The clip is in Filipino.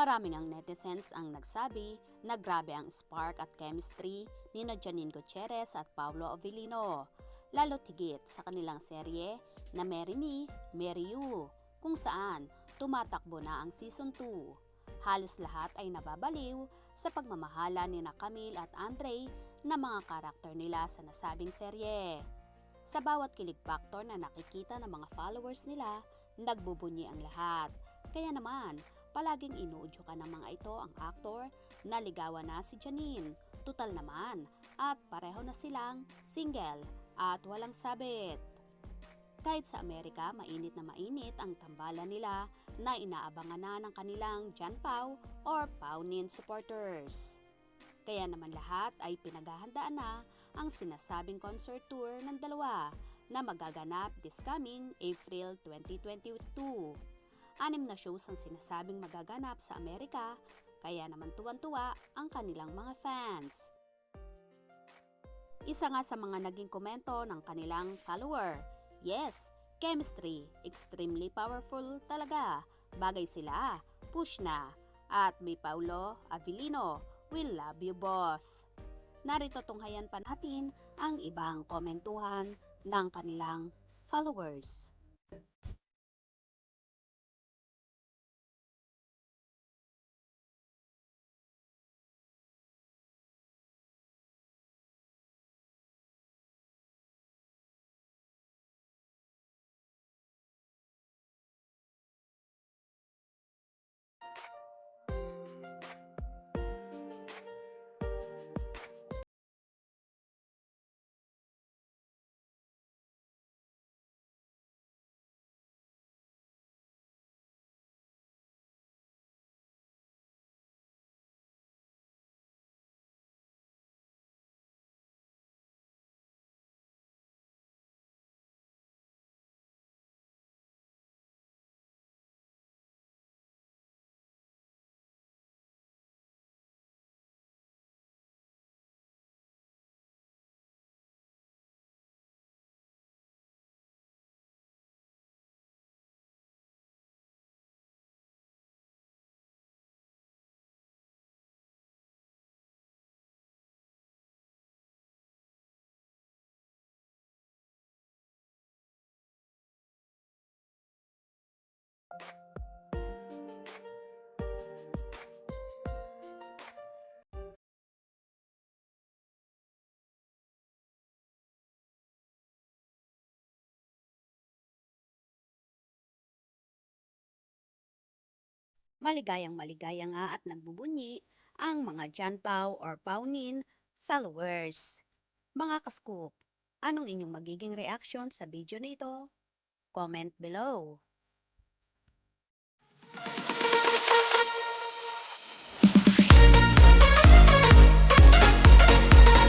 Maraming ang netizens ang nagsabi na grabe ang spark at chemistry ni Janine Gutierrez at Paolo Avellino, lalo higit sa kanilang serye na Marry Me, Marry You, kung saan tumatakbo na ang season 2. Halos lahat ay nababaliw sa pagmamahala ni Camille at Andre na mga karakter nila sa nasabing serye. Sa bawat kilig factor na nakikita ng mga followers nila, nagbubunyi ang lahat. Kaya naman, palaging inuudyukan ng mga ito ang aktor na ligawan na si Janine. Tutal naman at pareho na silang single at walang sabit. Kahit sa Amerika, mainit na mainit ang tambalan nila na inaabangan na ng kanilang Jan Pao or Paunin supporters. Kaya naman lahat ay pinaghahandaan na ang sinasabing concert tour ng dalawa na magaganap this coming April 2022. 6 na shows ang sinasabing magaganap sa Amerika, kaya naman tuwan-tuwa ang kanilang mga fans. Isa nga sa mga naging komento ng kanilang follower, yes, chemistry, extremely powerful talaga, bagay sila, push na, at may Paolo Avellino, we love you both. Narito tunghayan pa natin ang ibang komentuhan ng kanilang followers. Maligayang nga at nagbubunyi ang mga Jan Pao or Paunin followers. Mga kascoop, anong inyong magiging reaction sa video na ito? Comment below.